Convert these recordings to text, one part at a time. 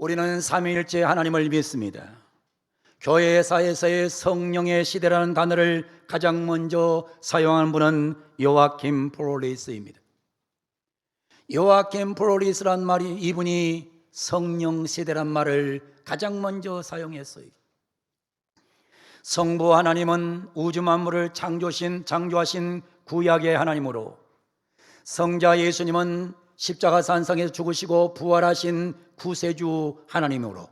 우리는 삼위일체 하나님을 믿습니다. 교회사에서의 성령의 시대라는 단어를 가장 먼저 사용한 분은 요아킴 프롤리스입니다. 요아킴 프롤리스란 말이, 이분이 성령 시대란 말을 가장 먼저 사용했어요. 성부 하나님은 우주 만물을 창조하신 구약의 하나님으로, 성자 예수님은 십자가 산상에서 죽으시고 부활하신 구세주 하나님으로,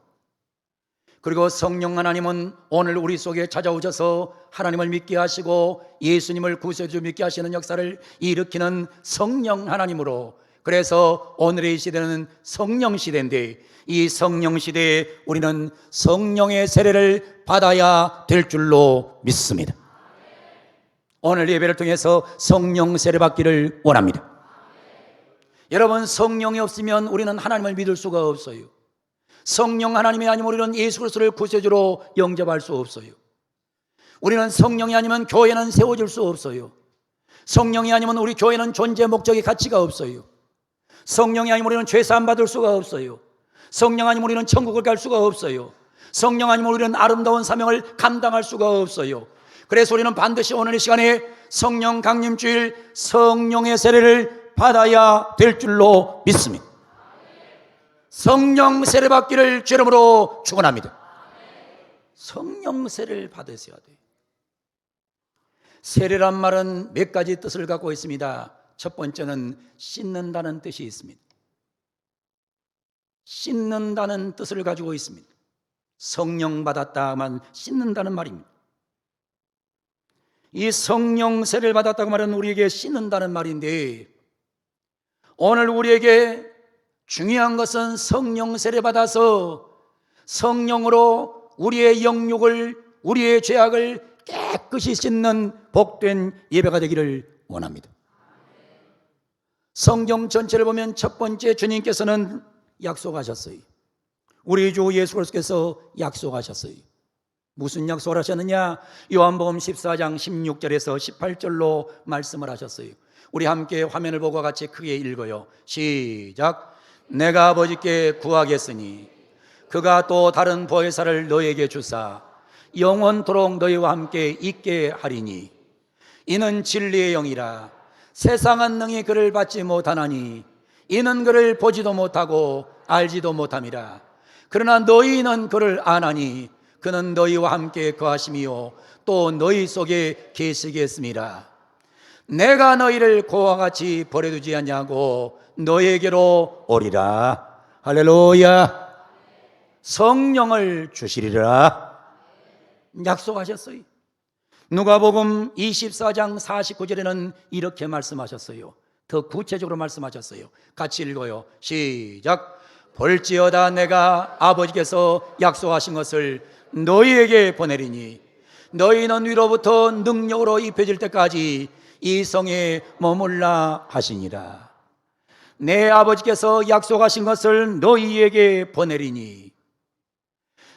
그리고 성령 하나님은 오늘 우리 속에 찾아오셔서 하나님을 믿게 하시고 예수님을 구세주 믿게 하시는 역사를 일으키는 성령 하나님으로, 그래서 오늘의 시대는 성령 시대인데, 이 성령 시대에 우리는 성령의 세례를 받아야 될 줄로 믿습니다. 오늘 예배를 통해서 성령 세례 받기를 원합니다. 여러분, 성령이 없으면 우리는 하나님을 믿을 수가 없어요. 성령 하나님이 아니면 우리는 예수 그리스도를 구세주로 영접할 수 없어요. 우리는 성령이 아니면 교회는 세워질 수 없어요. 성령이 아니면 우리 교회는 존재 목적의 가치가 없어요. 성령이 아니면 우리는 죄 사함 받을 수가 없어요. 성령 아니면 우리는 천국을 갈 수가 없어요. 성령 아니면 우리는 아름다운 사명을 감당할 수가 없어요. 그래서 우리는 반드시 오늘 이 시간에 성령 강림주일 성령의 세례를 받아야 될 줄로 믿습니다. 성령 세례 받기를 주 이름으로 축원합니다. 성령 세례를 받으셔야 돼요. 세례란 말은 몇 가지 뜻을 갖고 있습니다. 첫 번째는 씻는다는 뜻이 있습니다. 씻는다는 뜻을 가지고 있습니다. 성령 받았다만 씻는다는 말입니다. 이 성령 세례를 받았다고 말하는 우리에게 씻는다는 말인데, 오늘 우리에게 중요한 것은 성령 세례 받아서 성령으로 우리의 영육을, 우리의 죄악을 깨끗이 씻는 복된 예배가 되기를 원합니다. 성경 전체를 보면 첫 번째 주님께서는 약속하셨어요. 우리 주 예수 그리스도께서 약속하셨어요. 무슨 약속을 하셨느냐? 요한복음 14장 16절에서 18절로 말씀을 하셨어요. 우리 함께 화면을 보고 같이 크게 읽어요. 시작. 내가 아버지께 구하겠으니 그가 또 다른 보혜사를 너에게 주사 영원토록 너희와 함께 있게 하리니, 이는 진리의 영이라. 세상은 능히 그를 받지 못하나니 이는 그를 보지도 못하고 알지도 못함이라. 그러나 너희는 그를 아나니 그는 너희와 함께 거하심이요 또 너희 속에 계시겠음이라. 내가 너희를 고와 같이 버려두지 않냐고 너희에게로 오리라. 할렐루야. 성령을 주시리라 약속하셨어요. 누가복음 24장 49절에는 이렇게 말씀하셨어요. 더 구체적으로 말씀하셨어요. 같이 읽어요. 시작. 볼지어다 내가 아버지께서 약속하신 것을 너희에게 보내리니 너희는 위로부터 능력으로 입혀질 때까지 이 성에 머물라 하시니라. 내 아버지께서 약속하신 것을 너희에게 보내리니,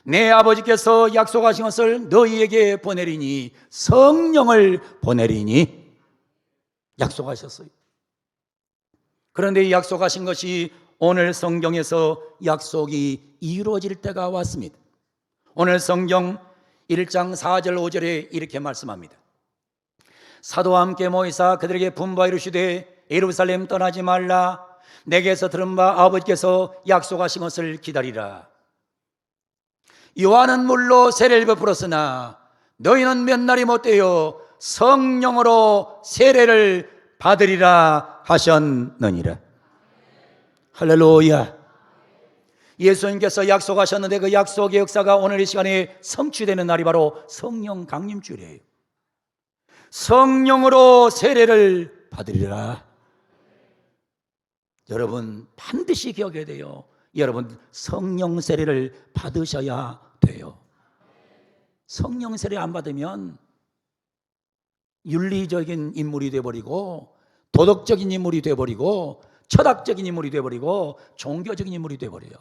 내 아버지께서 약속하신 것을 너희에게 보내리니, 성령을 보내리니 약속하셨어요. 그런데 이 약속하신 것이 오늘 성경에서 약속이 이루어질 때가 왔습니다. 오늘 성경 1장 4절 5절에 이렇게 말씀합니다. 사도와 함께 모이사 그들에게 분부하여 이르시되 예루살렘 떠나지 말라. 내게서 들은 바 아버지께서 약속하신 것을 기다리라. 요한은 물로 세례를 베풀었으나 너희는 몇 날이 못되어 성령으로 세례를 받으리라 하셨느니라. 할렐루야. 예수님께서 약속하셨는데 그 약속의 역사가 오늘 이 시간에 성취되는 날이 바로 성령 강림주일이에요. 성령으로 세례를 받으리라. 여러분 반드시 기억해야 돼요. 여러분 성령 세례를 받으셔야 돼요. 성령 세례 안 받으면 윤리적인 인물이 되어버리고 도덕적인 인물이 되어버리고 철학적인 인물이 되어버리고 종교적인 인물이 되어버려요.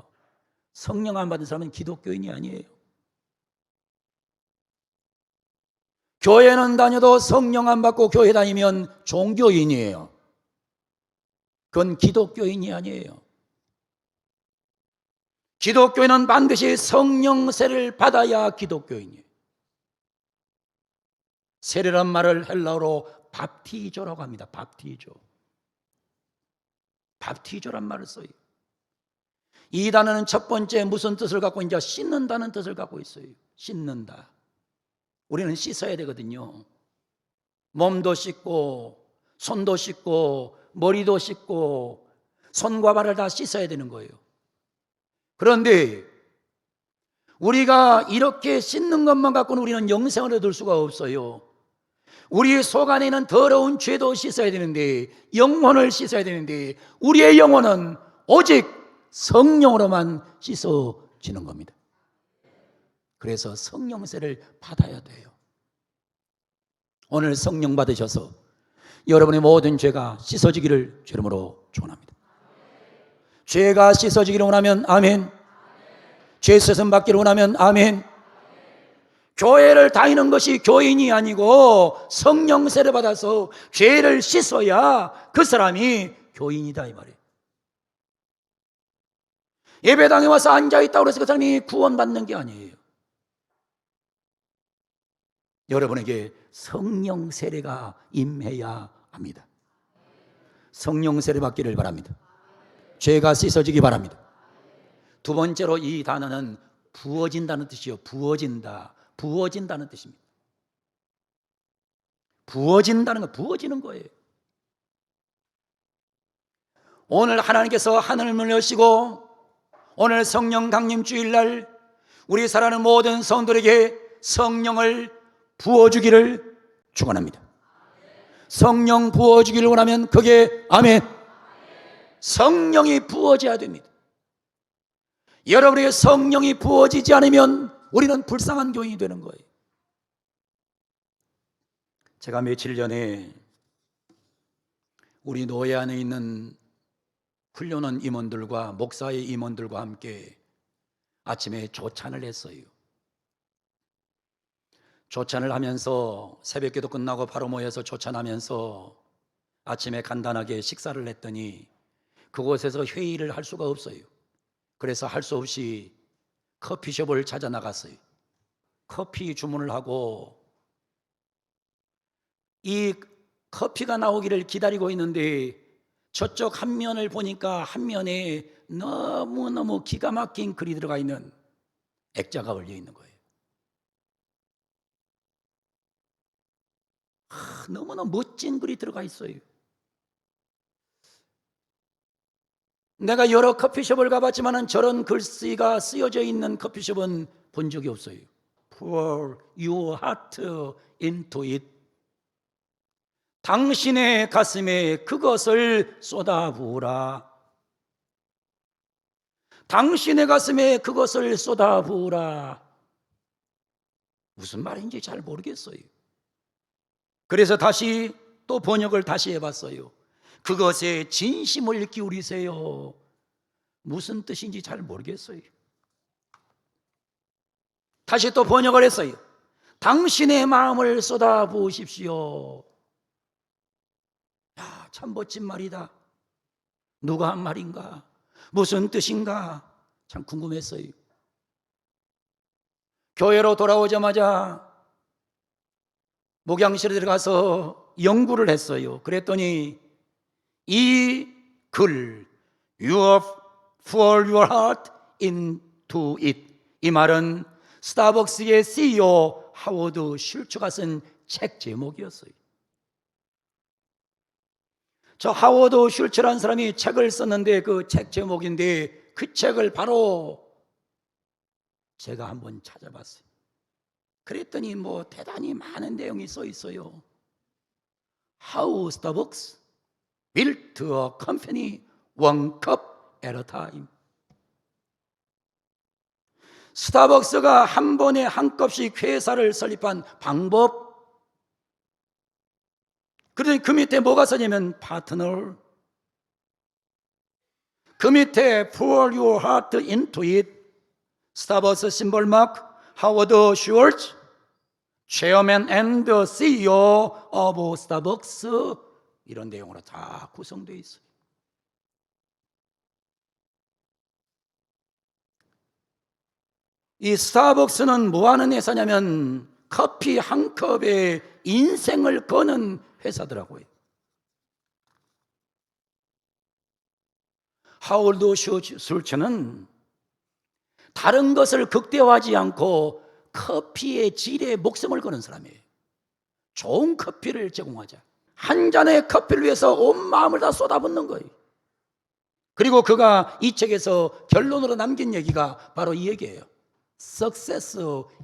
성령 안 받은 사람은 기독교인이 아니에요. 교회는 다녀도 성령 안 받고 교회 다니면 종교인이에요. 그건 기독교인이 아니에요. 기독교인은 반드시 성령 세례를 받아야 기독교인이에요. 세례란 말을 헬라어로 밥티조라고 합니다. 밥티조. 밥티조란 말을 써요. 이 단어는 첫 번째 무슨 뜻을 갖고 있냐? 씻는다는 뜻을 갖고 있어요. 씻는다. 우리는 씻어야 되거든요. 몸도 씻고 손도 씻고 머리도 씻고 손과 발을 다 씻어야 되는 거예요. 그런데 우리가 이렇게 씻는 것만 갖고는 우리는 영생을 얻을 수가 없어요. 우리 속 안에 있는 더러운 죄도 씻어야 되는데, 영혼을 씻어야 되는데, 우리의 영혼은 오직 성령으로만 씻어지는 겁니다. 그래서 성령세를 받아야 돼요. 오늘 성령 받으셔서 여러분의 모든 죄가 씻어지기를 주름으로 축원합니다. 죄가 씻어지기를 원하면 아멘. 죄 세상 받기를 원하면 아멘. 교회를 다니는 것이 교인이 아니고 성령 세례 받아서 죄를 씻어야 그 사람이 교인이다 이 말이에요. 예배당에 와서 앉아있다고 해서 그 사람이 구원받는 게 아니에요. 여러분에게 성령 세례가 임해야 합니다. 성령 세례 받기를 바랍니다. 죄가 씻어지기 바랍니다. 두 번째로 이 단어는 부어진다는 뜻이요. 부어진다. 부어진다는 뜻입니다. 부어진다는 거, 부어지는 거예요. 오늘 하나님께서 하늘을 여시고 오늘 성령 강림 주일날 우리 사랑하는 모든 성도들에게 성령을 부어주기를 축원합니다. 성령 부어주기를 원하면 그게 아멘. 성령이 부어져야 됩니다. 여러분에게 성령이 부어지지 않으면 우리는 불쌍한 교인이 되는 거예요. 제가 며칠 전에 우리 노예 안에 있는 훈련원 임원들과 목사의 임원들과 함께 아침에 조찬을 했어요. 조찬을 하면서 새벽기도 끝나고 바로 모여서 조찬하면서 아침에 간단하게 식사를 했더니 그곳에서 회의를 할 수가 없어요. 그래서 할 수 없이 커피숍을 찾아 나갔어요. 커피 주문을 하고 이 커피가 나오기를 기다리고 있는데 저쪽 한 면을 보니까 한 면에 너무너무 기가 막힌 글이 들어가 있는 액자가 올려 있는 거예요. 너무나 멋진 글이 들어가 있어요. 내가 여러 커피숍을 가봤지만 저런 글씨가 쓰여져 있는 커피숍은 본 적이 없어요. Pour your heart into it. 당신의 가슴에 그것을 쏟아부으라. 당신의 가슴에 그것을 쏟아부으라. 무슨 말인지 잘 모르겠어요. 그래서 다시 또 번역을 다시 해봤어요. 그것에 진심을 기울이세요. 무슨 뜻인지 잘 모르겠어요. 다시 또 번역을 했어요. 당신의 마음을 쏟아부으십시오. 야, 참 멋진 말이다. 누가 한 말인가? 무슨 뜻인가? 참 궁금했어요. 교회로 돌아오자마자 목양실에 들어가서 연구를 했어요. 그랬더니 이 글 You pour your heart into it, 이 말은 스타벅스의 CEO 하워드 슐츠가 쓴 책 제목이었어요. 저 하워드 슐츠라는 사람이 책을 썼는데 그 책 제목인데 그 책을 바로 제가 한번 찾아봤어요. 그랬더니 뭐 대단히 많은 내용이 써 있어요. How Starbucks built a company one cup at a time. 스타벅스가 한 번에 한 컵씩 회사를 설립한 방법. 그러니 그 밑에 뭐가 써냐면 파트너. 그 밑에 pour your heart into it. 스타벅스 심볼 마크 하워드 슈얼츠 체어맨 앤드 CEO of 스타벅스, 이런 내용으로 다 구성되어 있어요. 이 스타벅스는 뭐 하는 회사냐면 커피 한 컵에 인생을 거는 회사더라고요. 하월드 슐츠는 다른 것을 극대화하지 않고 커피의 질에 목숨을 거는 사람이에요. 좋은 커피를 제공하자. 한 잔의 커피를 위해서 온 마음을 다 쏟아붓는 거예요. 그리고 그가 이 책에서 결론으로 남긴 얘기가 바로 이 얘기예요. Success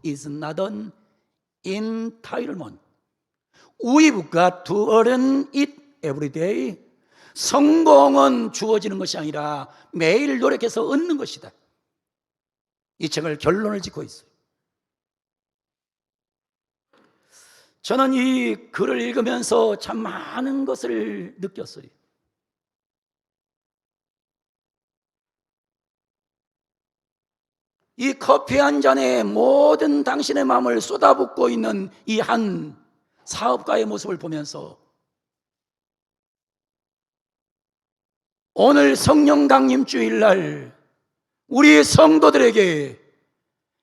is not an entitlement. We've got to earn it every day. 성공은 주어지는 것이 아니라 매일 노력해서 얻는 것이다. 이 책을 결론을 짓고 있어요. 저는 이 글을 읽으면서 참 많은 것을 느꼈어요. 이 커피 한 잔에 모든 당신의 마음을 쏟아붓고 있는 이 한 사업가의 모습을 보면서 오늘 성령 강림 주일날 우리 성도들에게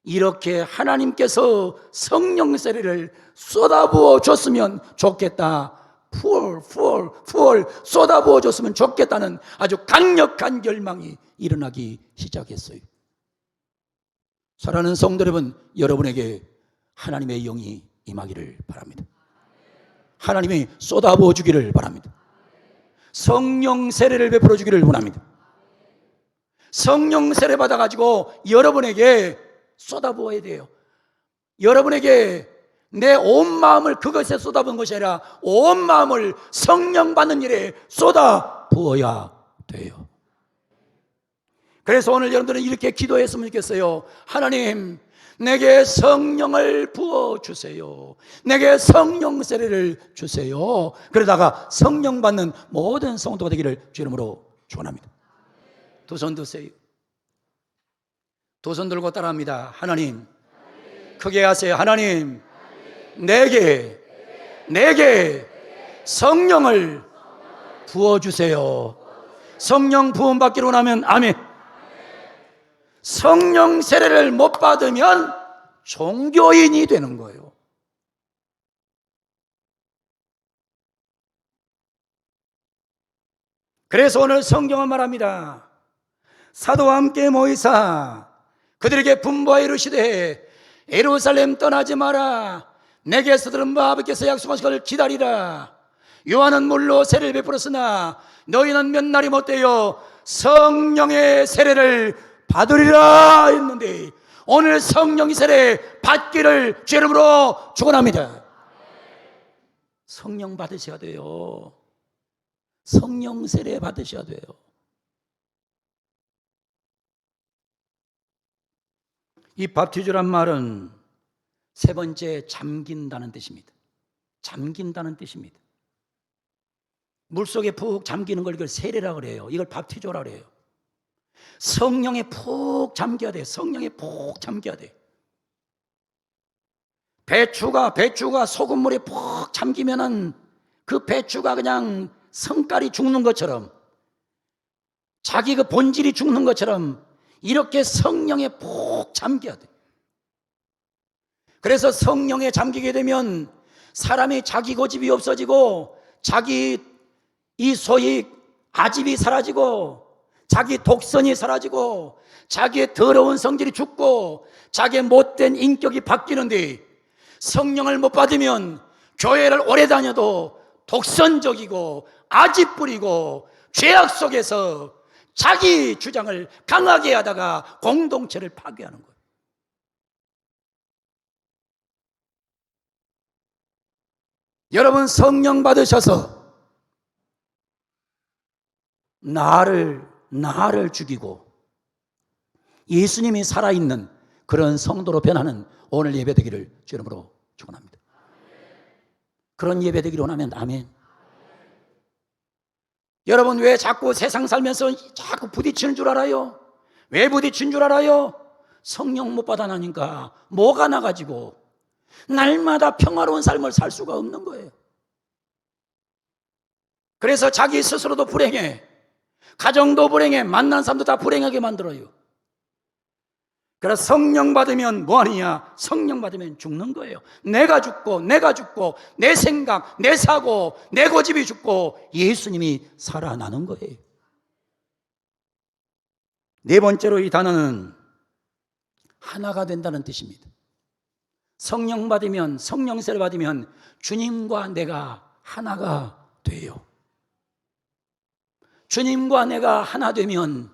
이렇게 하나님께서 성령 세례를 쏟아부어 줬으면 좋겠다. 풀 쏟아부어 줬으면 좋겠다는 아주 강력한 열망이 일어나기 시작했어요. 사랑하는 성도 여러분, 여러분에게 하나님의 영이 임하기를 바랍니다. 하나님이 쏟아부어 주기를 바랍니다. 성령 세례를 베풀어 주기를 원합니다. 성령 세례 받아가지고 여러분에게 쏟아부어야 돼요. 여러분에게 내 온 마음을 그것에 쏟아부은 것이 아니라 온 마음을 성령 받는 일에 쏟아부어야 돼요. 그래서 오늘 여러분들은 이렇게 기도했으면 좋겠어요. 하나님, 내게 성령을 부어주세요. 내게 성령 세례를 주세요. 그러다가 성령 받는 모든 성도가 되기를 주 이름으로 축원합니다. 두 손 드세요. 두 손 들고 따라합니다. 하나님, 크게 하세요. 하나님, 내게 성령을 부어주세요. 성령 부음 받기로 하면 아멘. 성령 세례를 못 받으면 종교인이 되는 거예요. 그래서 오늘 성경은 말합니다. 사도와 함께 모이사 그들에게 분부하여 이르시되 예루살렘 떠나지 마라. 내게서 들은 바 아버지께서 약속하신 것을 기다리라. 요한은 물로 세례를 베풀었으나 너희는 몇 날이 못되어 성령의 세례를 받으리라 했는데 오늘 성령 세례 받기를 주 이름으로 축원합니다. 성령 받으셔야 돼요. 성령 세례 받으셔야 돼요. 이 밥티주란 말은 세 번째 잠긴다는 뜻입니다. 잠긴다는 뜻입니다. 물속에 푹 잠기는 걸 이걸 세례라고 그래요. 이걸 밥티주라고 그래요. 성령에 푹 잠겨야 돼. 성령에 푹 잠겨야 돼. 배추가 소금물에 푹 잠기면은 그 배추가 그냥 성깔이 죽는 것처럼 자기 그 본질이 죽는 것처럼 이렇게 성령에 푹 잠겨야 돼. 그래서 성령에 잠기게 되면 사람이 자기 고집이 없어지고 자기 이 소위 아집이 사라지고 자기 독선이 사라지고 자기의 더러운 성질이 죽고 자기의 못된 인격이 바뀌는데 성령을 못 받으면 교회를 오래 다녀도 독선적이고 아집 부리고 죄악 속에서 자기 주장을 강하게 하다가 공동체를 파괴하는 거예요. 여러분 성령 받으셔서 나를 죽이고 예수님이 살아있는 그런 성도로 변하는 오늘 예배 되기를 주 이름으로 축원합니다. 그런 예배 되기를 원하면 아멘. 여러분 왜 자꾸 세상 살면서 자꾸 부딪히는 줄 알아요? 왜 부딪히는 줄 알아요? 성령 못 받아나니까 뭐가 나가지고 날마다 평화로운 삶을 살 수가 없는 거예요. 그래서 자기 스스로도 불행해, 가정도 불행해, 만난 사람도 다 불행하게 만들어요. 그래서 성령 받으면 뭐하느냐? 성령 받으면 죽는 거예요. 내가 죽고 내 생각, 내 사고, 내 고집이 죽고 예수님이 살아나는 거예요. 네 번째로 이 단어는 하나가 된다는 뜻입니다. 성령 받으면, 성령세를 받으면 주님과 내가 하나가 돼요. 주님과 내가 하나 되면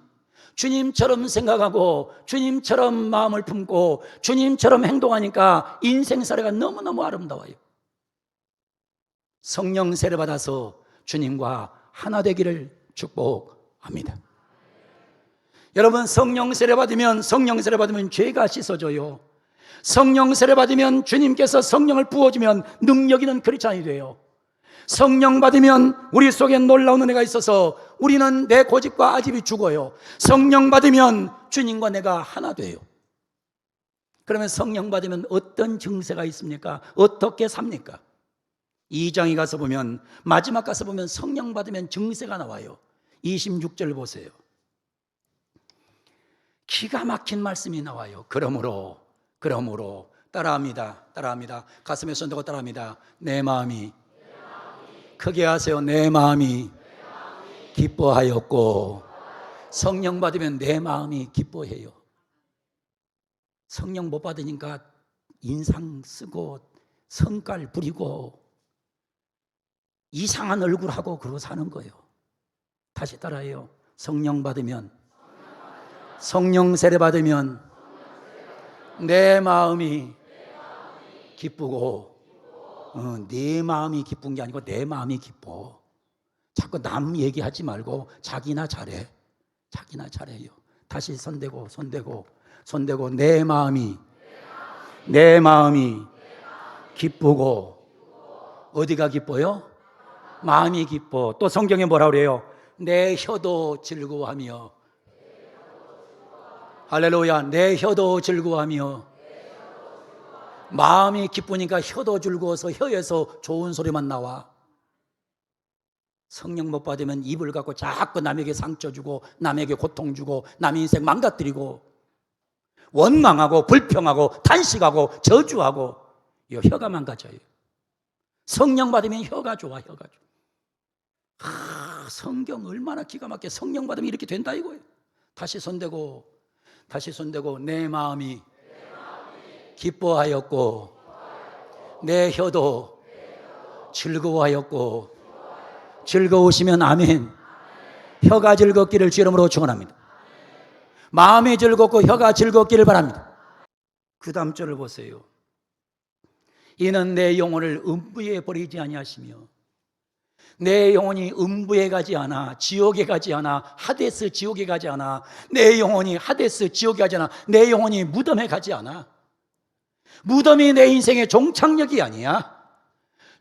주님처럼 생각하고 주님처럼 마음을 품고 주님처럼 행동하니까 인생 사례가 너무너무 아름다워요. 성령 세례 받아서 주님과 하나 되기를 축복합니다. 여러분, 성령 세례 받으면 죄가 씻어져요. 성령 세례 받으면 주님께서 성령을 부어주면 능력 있는 크리스찬이 돼요. 성령 받으면 우리 속에 놀라운 은혜가 있어서 우리는 내 고집과 아집이 죽어요. 성령 받으면 주님과 내가 하나 돼요. 그러면 성령 받으면 어떤 증세가 있습니까? 어떻게 삽니까? 2장에 가서 보면, 마지막 가서 보면 성령 받으면 증세가 나와요. 26절 보세요. 기가 막힌 말씀이 나와요. 그러므로 따라합니다. 가슴에 손대고 따라합니다. 내 마음이 크게 하세요. 내 마음이 기뻐하였고. 성령 받으면 내 마음이 기뻐해요. 성령 못 받으니까 인상 쓰고 성깔 부리고 이상한 얼굴하고 그러고 사는 거예요. 다시 따라해요. 성령 세례 받으면 내 마음이 기쁘고, 네 마음이 기쁜 게 아니고 내 마음이 기뻐. 자꾸 남 얘기하지 말고 자기나 잘해요. 다시 손대고 내 마음이 기쁘고. 어디가 기뻐요? 마음이 기뻐. 또 성경에 뭐라 그래요? 내 혀도 즐거워하며. 할렐루야. 내 혀도 즐거워하며. 마음이 기쁘니까 혀도 즐거워서 혀에서 좋은 소리만 나와. 성령 못 받으면 입을 갖고 자꾸 남에게 상처 주고 남에게 고통 주고 남의 인생 망가뜨리고 원망하고 불평하고 탄식하고 저주하고 이 혀가 망가져요. 성령 받으면 혀가 좋아. 성경 얼마나 기가 막혀. 성령 받으면 이렇게 된다 이거예요. 다시 손대고 내 마음이 기뻐하였고 내 혀도 즐거워하였고. 즐거우시면 아멘. 혀가 즐겁기를 주 이름으로 축원합니다. 마음이 즐겁고 혀가 즐겁기를 바랍니다. 그 다음 절을 보세요. 이는 내 영혼을 음부에 버리지 아니하시며. 내 영혼이 음부에 가지 않아. 지옥에 가지 않아. 하데스 지옥에 가지 않아. 내 영혼이 하데스 지옥에 가지 않아. 내 영혼이 무덤에 가지 않아. 무덤이 내 인생의 종착역이 아니야.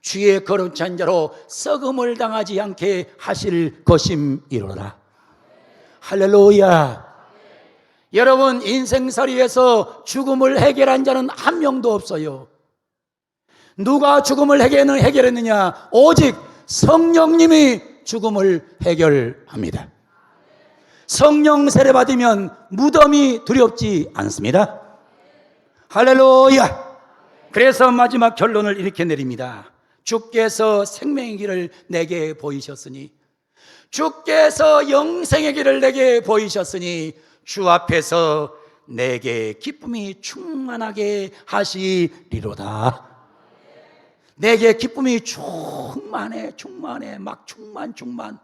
주의 거룩한 자로 썩음을 당하지 않게 하실 것임이로라. 할렐루야. 여러분, 인생살이에서 죽음을 해결한 자는 한 명도 없어요. 누가 죽음을 해결했느냐? 오직 성령님이 죽음을 해결합니다. 성령 세례 받으면 무덤이 두렵지 않습니다. 할렐루야. 그래서 마지막 결론을 이렇게 내립니다. 주께서 생명의 길을 내게 보이셨으니, 주께서 영생의 길을 내게 보이셨으니 주 앞에서 내게 기쁨이 충만하게 하시리로다. 내게 기쁨이 충만해. 막 충만.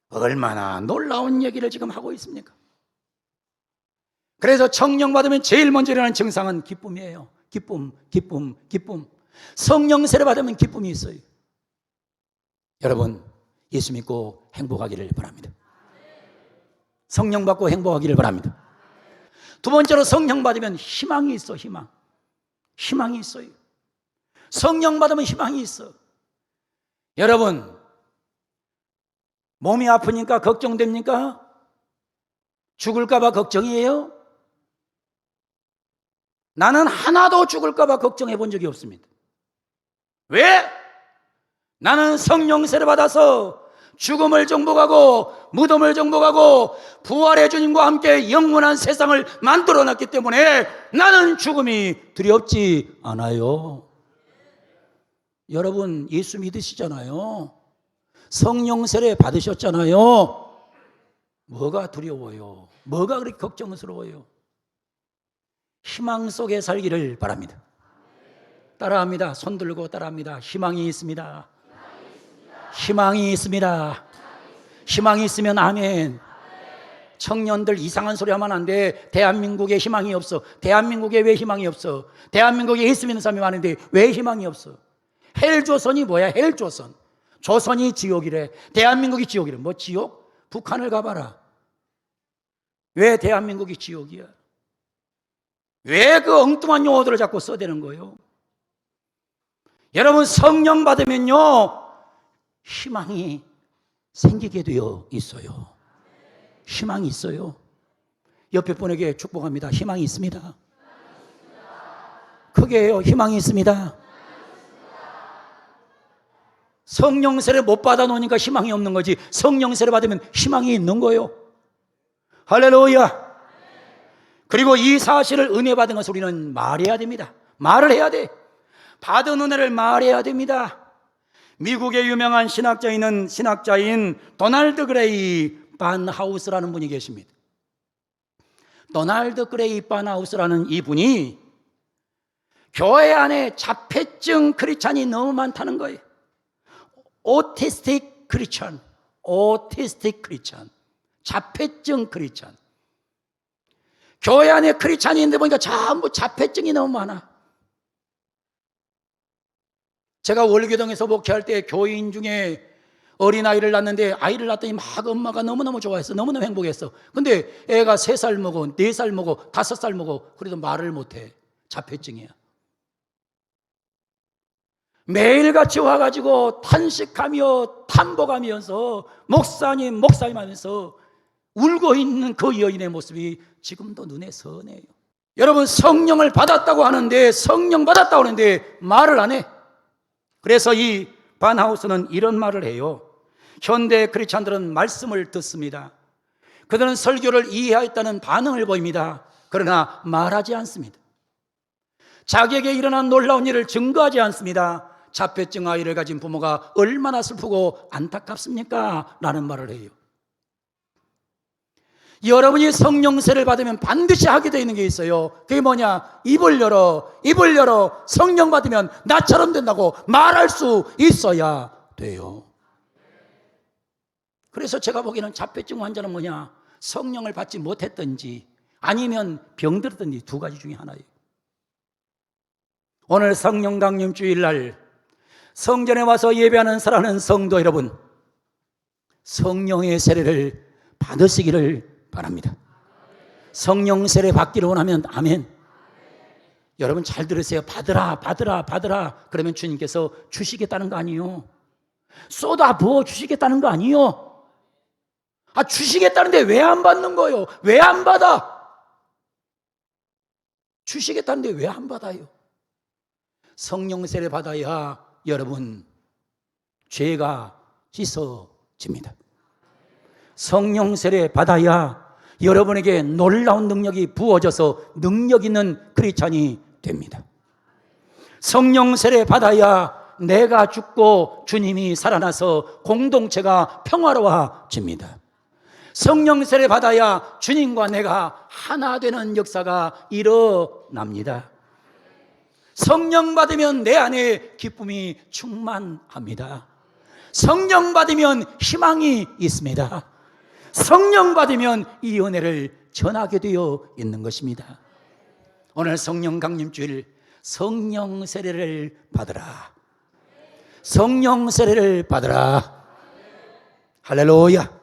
얼마나 놀라운 얘기를 지금 하고 있습니까? 그래서 성령 받으면 제일 먼저 일어나는 증상은 기쁨이에요. 기쁨. 성령 세례 받으면 기쁨이 있어요. 여러분, 예수 믿고 행복하기를 바랍니다. 성령 받고 행복하기를 바랍니다. 두 번째로 성령 받으면 희망이 있어. 희망이 있어요. 성령 받으면 희망이 있어. 여러분, 몸이 아프니까 걱정됩니까? 죽을까 봐 걱정이에요? 나는 하나도 죽을까 봐 걱정해 본 적이 없습니다. 왜? 나는 성령 세례 받아서 죽음을 정복하고 무덤을 정복하고 부활의 주님과 함께 영원한 세상을 만들어놨기 때문에 나는 죽음이 두렵지 않아요. 여러분 예수 믿으시잖아요. 성령 세례 받으셨잖아요. 뭐가 두려워요? 뭐가 그렇게 걱정스러워요? 희망 속에 살기를 바랍니다. 따라합니다. 손 들고 따라합니다. 희망이 있습니다. 희망이 있습니다. 희망이 있으면 아멘. 청년들 이상한 소리 하면 안 돼. 대한민국에 희망이 없어. 대한민국에 왜 희망이 없어? 대한민국에 예수 믿는 사람이 많은데 왜 희망이 없어? 헬조선이 뭐야? 헬조선. 조선이 지옥이래. 대한민국이 지옥이래. 뭐 지옥? 북한을 가봐라. 왜 대한민국이 지옥이야? 왜 그 엉뚱한 용어들을 자꾸 써대는 거예요? 여러분 성령 받으면요 희망이 생기게 되어 있어요. 희망이 있어요. 옆에 분에게 축복합니다. 희망이 있습니다. 크게 해요. 희망이 있습니다. 성령 세례 못 받아 놓으니까 희망이 없는 거지, 성령 세례 받으면 희망이 있는 거예요. 할렐루야. 그리고 이 사실을 은혜 받은 것을 우리는 말해야 됩니다. 말을 해야 돼. 받은 은혜를 말해야 됩니다. 미국의 유명한 신학자인 도널드 그레이 반하우스라는 분이 계십니다. 도널드 그레이 반하우스라는 이분이 교회 안에 자폐증 크리스찬이 너무 많다는 거예요. 오티스틱 크리스찬, 자폐증 크리스찬. 교회 안에 크리스찬이 있는데 보니까 전부 자폐증이 너무 많아. 제가 월교동에서 목회할 때 교인 중에 어린아이를 낳는데 아이를 낳더니 막 엄마가 너무너무 좋아했어. 너무너무 행복했어. 근데 애가 3살 먹어, 4살 먹어, 5살 먹어. 그래도 말을 못해. 자폐증이야. 매일같이 와가지고 탄식하며 탄복하면서 목사님 하면서 울고 있는 그 여인의 모습이 지금도 눈에 선해요. 여러분 성령을 받았다고 하는데 말을 안 해. 그래서 이 반하우스는 이런 말을 해요. 현대 크리스찬들은 말씀을 듣습니다. 그들은 설교를 이해했다는 반응을 보입니다. 그러나 말하지 않습니다. 자기에게 일어난 놀라운 일을 증거하지 않습니다. 자폐증 아이를 가진 부모가 얼마나 슬프고 안타깝습니까? 라는 말을 해요. 여러분이 성령 세례를 받으면 반드시 하게 되어 있는 게 있어요. 그게 뭐냐? 입을 열어 성령 받으면 나처럼 된다고 말할 수 있어야 돼요. 그래서 제가 보기에는 자폐증 환자는 뭐냐? 성령을 받지 못했든지 아니면 병들었든지 두 가지 중에 하나예요. 오늘 성령 강림 주일날 성전에 와서 예배하는 사랑하는 성도 여러분, 성령의 세례를 받으시기를 바랍니다. 성령 세례 받기를 원하면 아멘. 여러분 잘 들으세요. 받으라. 그러면 주님께서 주시겠다는 거 아니에요. 쏟아 부어 주시겠다는 거 아니에요. 주시겠다는데 왜 안 받는 거예요? 왜 안 받아? 주시겠다는데 왜 안 받아요? 성령 세례 받아야 여러분 죄가 씻어집니다. 성령 세례 받아야 여러분에게 놀라운 능력이 부어져서 능력 있는 크리스찬이 됩니다. 성령 세례 받아야 내가 죽고 주님이 살아나서 공동체가 평화로워집니다. 성령 세례 받아야 주님과 내가 하나 되는 역사가 일어납니다. 성령 받으면 내 안에 기쁨이 충만합니다. 성령 받으면 희망이 있습니다. 성령 받으면 이 은혜를 전하게 되어 있는 것입니다. 오늘 성령 강림주일 성령 세례를 받으라. 성령 세례를 받으라. 할렐루야.